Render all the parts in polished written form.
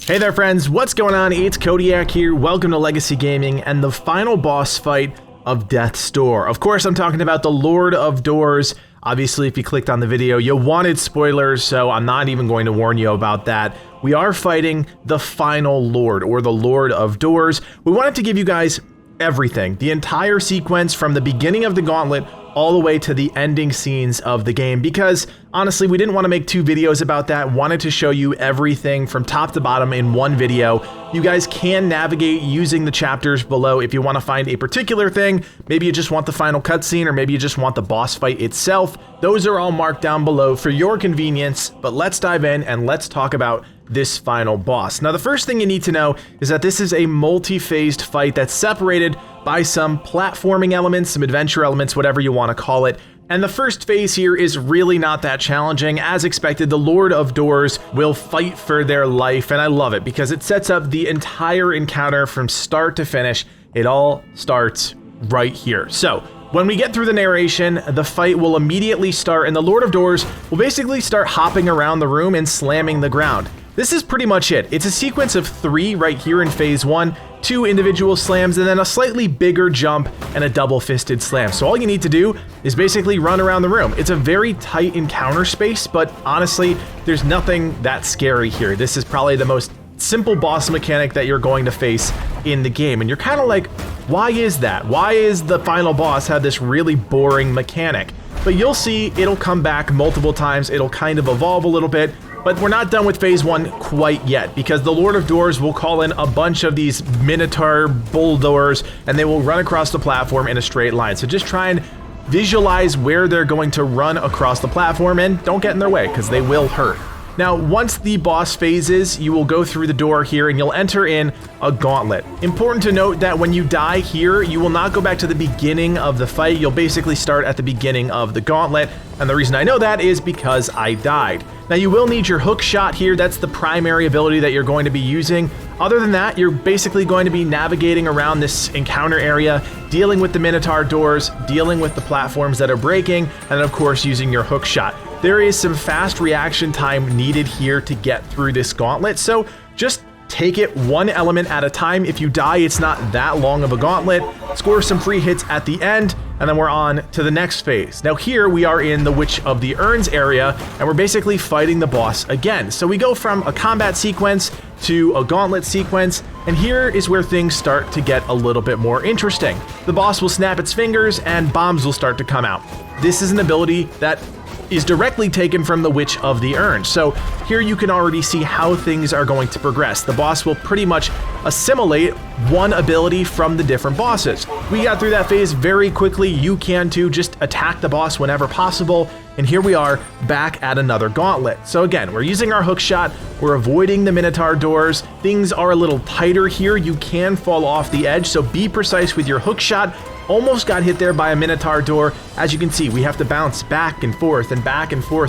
Hey there friends, what's going on? It's Codiak here, welcome to Legacy Gaming and the final boss fight of Death's Door. Of course, I'm talking about the Lord of Doors. Obviously, if you clicked on the video, you wanted spoilers, so I'm not even going to warn you about that. We are fighting the final Lord, or the Lord of Doors. We wanted to give you guys everything, the entire sequence from the beginning of the Gauntlet all the way to the ending scenes of the game, because honestly, we didn't want to make two videos about that. Wanted to show you everything from top to bottom in one video. You guys can navigate using the chapters below if you want to find a particular thing. Maybe you just want the final cutscene, or maybe you just want the boss fight itself. Those are all marked down below for your convenience, but let's dive in and let's talk about this final boss. Now, the first thing you need to know is that this is a multi-phased fight that's separated by some platforming elements, some adventure elements, whatever you want to call it. And the first phase here is really not that challenging. As expected, the Lord of Doors will fight for their life, and I love it because it sets up the entire encounter from start to finish. It all starts right here. So when we get through the narration, the fight will immediately start, and the Lord of Doors will basically start hopping around the room and slamming the ground. This is pretty much it. It's a sequence of 3 right here in phase 1, 2 individual slams, and then a slightly bigger jump and a double-fisted slam. So all you need to do is basically run around the room. It's a very tight encounter space, but honestly, there's nothing that scary here. This is probably the most simple boss mechanic that you're going to face in the game. And you're kind of like, why is that? Why is the final boss have this really boring mechanic? But you'll see it'll come back multiple times. It'll kind of evolve a little bit. But we're not done with phase 1 quite yet, because the Lord of Doors will call in a bunch of these Minotaur bull doors, and they will run across the platform in a straight line. So just try and visualize where they're going to run across the platform, and don't get in their way, because they will hurt. Now, once the boss phases, you will go through the door here and you'll enter in a gauntlet. Important to note that when you die here, you will not go back to the beginning of the fight. You'll basically start at the beginning of the gauntlet. And the reason I know that is because I died. Now, you will need your hook shot here. That's the primary ability that you're going to be using. Other than that, you're basically going to be navigating around this encounter area, dealing with the Minotaur doors, dealing with the platforms that are breaking, and of course, using your hook shot. There is some fast reaction time needed here to get through this gauntlet, so just take it one element at a time. If you die, it's not that long of a gauntlet. Score some free hits at the end, and then we're on to the next phase. Now here we are in the Witch of the Urns area, and we're basically fighting the boss again. So we go from a combat sequence to a gauntlet sequence, and here is where things start to get a little bit more interesting. The boss will snap its fingers, and bombs will start to come out. This is an ability that is directly taken from the Witch of the Urns. So here you can already see how things are going to progress. The boss will pretty much assimilate one ability from the different bosses. We got through that phase very quickly. You can too. Just attack the boss whenever possible. And here we are back at another gauntlet. So again, we're using our hook shot. We're avoiding the Minotaur doors. Things are a little tighter here. You can fall off the edge, so be precise with your hook shot. Almost got hit there by a Minotaur door. As you can see, we have to bounce back and forth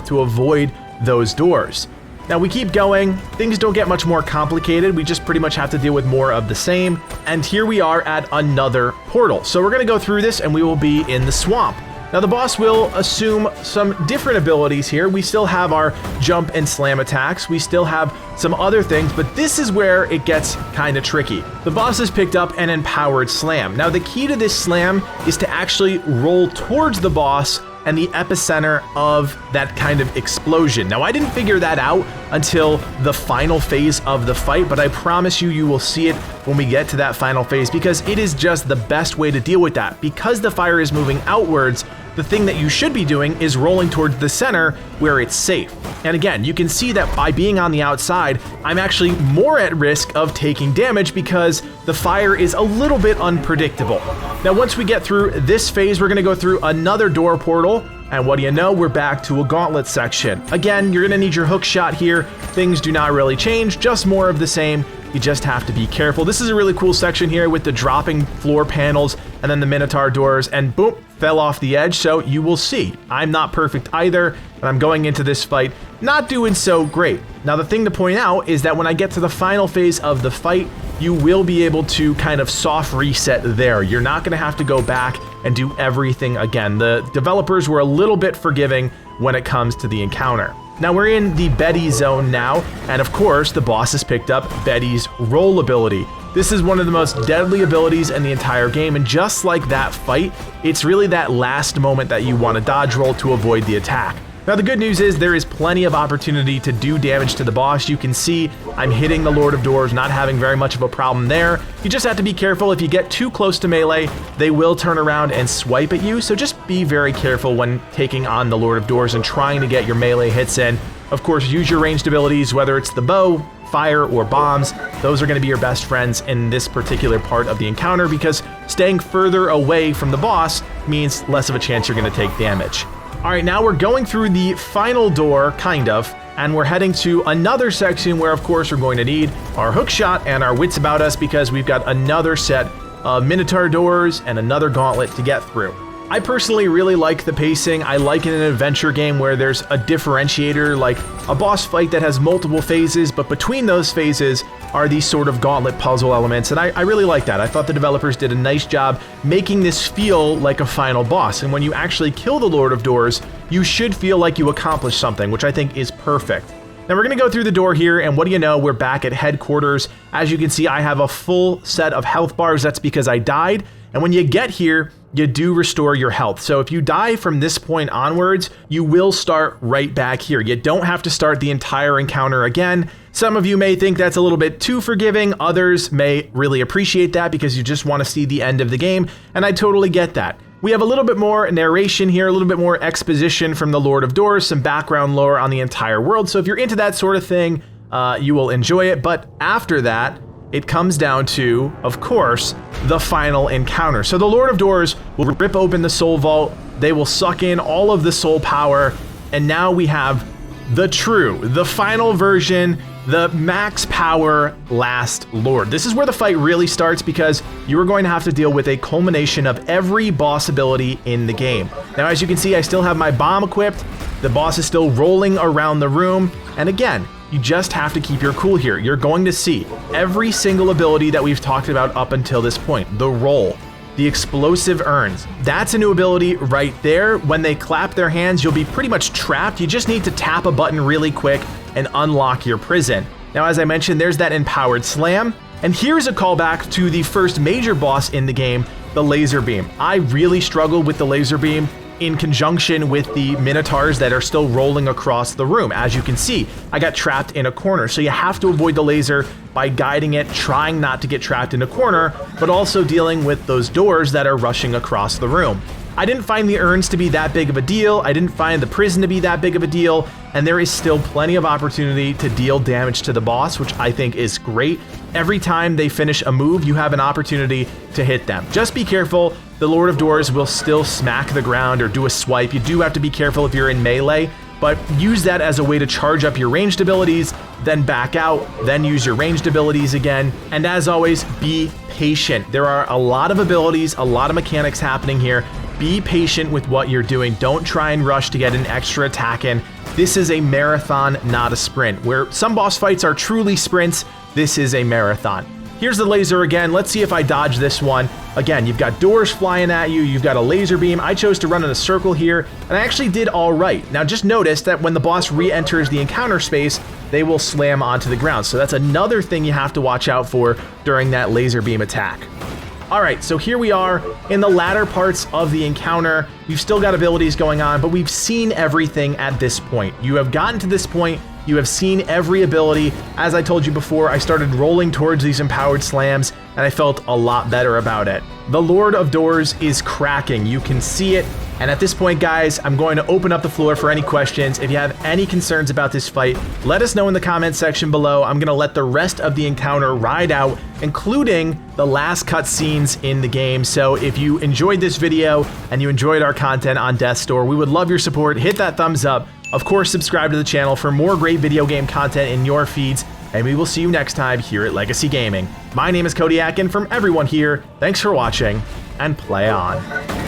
to avoid those doors. Now we keep going. Things don't get much more complicated. We just pretty much have to deal with more of the same. And here we are at another portal. So we're gonna go through this and we will be in the swamp. Now the boss will assume some different abilities here. We still have our jump and slam attacks. We still have some other things, but this is where it gets kind of tricky. The boss has picked up an empowered slam. Now the key to this slam is to actually roll towards the boss and the epicenter of that kind of explosion. Now I didn't figure that out until the final phase of the fight, but I promise you, you will see it when we get to that final phase, because it is just the best way to deal with that. Because the fire is moving outwards, the thing that you should be doing is rolling towards the center where it's safe. And again, you can see that by being on the outside, I'm actually more at risk of taking damage because the fire is a little bit unpredictable. Now, once we get through this phase, we're gonna go through another door portal, and what do you know, we're back to a gauntlet section. Again, you're gonna need your hook shot here. Things do not really change, just more of the same. You just have to be careful. This is a really cool section here with the dropping floor panels and then the Minotaur doors, and boom, fell off the edge. So you will see, I'm not perfect either, and I'm going into this fight not doing so great. Now the thing to point out is that when I get to the final phase of the fight, you will be able to kind of soft reset there. You're not gonna have to go back and do everything again. The developers were a little bit forgiving when it comes to the encounter. Now we're in the Betty zone now, and of course the boss has picked up Betty's roll ability. This is one of the most deadly abilities in the entire game, and just like that fight, it's really that last moment that you want to dodge roll to avoid the attack. Now the good news is there is plenty of opportunity to do damage to the boss. You can see I'm hitting the Lord of Doors, not having very much of a problem there. You just have to be careful. If you get too close to melee, they will turn around and swipe at you, so just be very careful when taking on the Lord of Doors and trying to get your melee hits in. Of course, use your ranged abilities, whether it's the bow, fire, or bombs. Those are going to be your best friends in this particular part of the encounter, because staying further away from the boss means less of a chance you're going to take damage. All right, now we're going through the final door, kind of, and we're heading to another section where, of course, we're going to need our hook shot and our wits about us, because we've got another set of Minotaur doors and another gauntlet to get through. I personally really like the pacing. I like in an adventure game where there's a differentiator, like a boss fight that has multiple phases, but between those phases are these sort of gauntlet puzzle elements, and I really like that. I thought the developers did a nice job making this feel like a final boss, and when you actually kill the Lord of Doors, you should feel like you accomplished something, which I think is perfect. Now we're gonna go through the door here, and what do you know, we're back at headquarters. As you can see, I have a full set of health bars. That's because I died, and when you get here, you do restore your health. So if you die from this point onwards, you will start right back here. You don't have to start the entire encounter again. Some of you may think that's a little bit too forgiving. Others may really appreciate that because you just want to see the end of the game, and I totally get that. We have a little bit more narration here, a little bit more exposition from the Lord of Doors, some background lore on the entire world. So if you're into that sort of thing, you will enjoy it. But after that, it comes down to, of course, the final encounter. So the Lord of Doors will rip open the soul vault, they will suck in all of the soul power, and now we have the final version, the max power last Lord. This is where the fight really starts, because you are going to have to deal with a culmination of every boss ability in the game. Now, as you can see, I still have my bomb equipped, the boss is still rolling around the room, and again, you just have to keep your cool here. You're going to see every single ability that we've talked about up until this point. The roll, the explosive urns. That's a new ability right there. When they clap their hands, you'll be pretty much trapped. You just need to tap a button really quick and unlock your prison. Now, as I mentioned, there's that empowered slam. And here's a callback to the first major boss in the game, the laser beam. I really struggled with the laser beam in conjunction with the Minotaurs that are still rolling across the room. As you can see, I got trapped in a corner, so you have to avoid the laser by guiding it, trying not to get trapped in a corner, but also dealing with those doors that are rushing across the room. I didn't find the urns to be that big of a deal, I didn't find the prison to be that big of a deal, and there is still plenty of opportunity to deal damage to the boss, which I think is great. Every time they finish a move, you have an opportunity to hit them. Just be careful, the Lord of Doors will still smack the ground or do a swipe. You do have to be careful if you're in melee, but use that as a way to charge up your ranged abilities, then back out, then use your ranged abilities again. And as always, be patient. There are a lot of abilities, a lot of mechanics happening here. Be patient with what you're doing. Don't try and rush to get an extra attack in. This is a marathon, not a sprint. Where some boss fights are truly sprints, this is a marathon. Here's the laser again. Let's see if I dodge this one. Again, you've got doors flying at you, you've got a laser beam. I chose to run in a circle here, and I actually did all right. Now just notice that when the boss re-enters the encounter space, they will slam onto the ground. So that's another thing you have to watch out for during that laser beam attack. All right, so here we are in the latter parts of the encounter. We've still got abilities going on, but we've seen everything at this point. You have gotten to this point, you have seen every ability. As I told you before, I started rolling towards these empowered slams, and I felt a lot better about it. The Lord of Doors is cracking, you can see it. And at this point, guys, I'm going to open up the floor for any questions. If you have any concerns about this fight, let us know in the comment section below. I'm going to let the rest of the encounter ride out, including the last cutscenes in the game. So if you enjoyed this video and you enjoyed our content on Death's Door, we would love your support. Hit that thumbs up. Of course, subscribe to the channel for more great video game content in your feeds, and we will see you next time here at Legacy Gaming. My name is Codiak, and from everyone here, thanks for watching, and play on.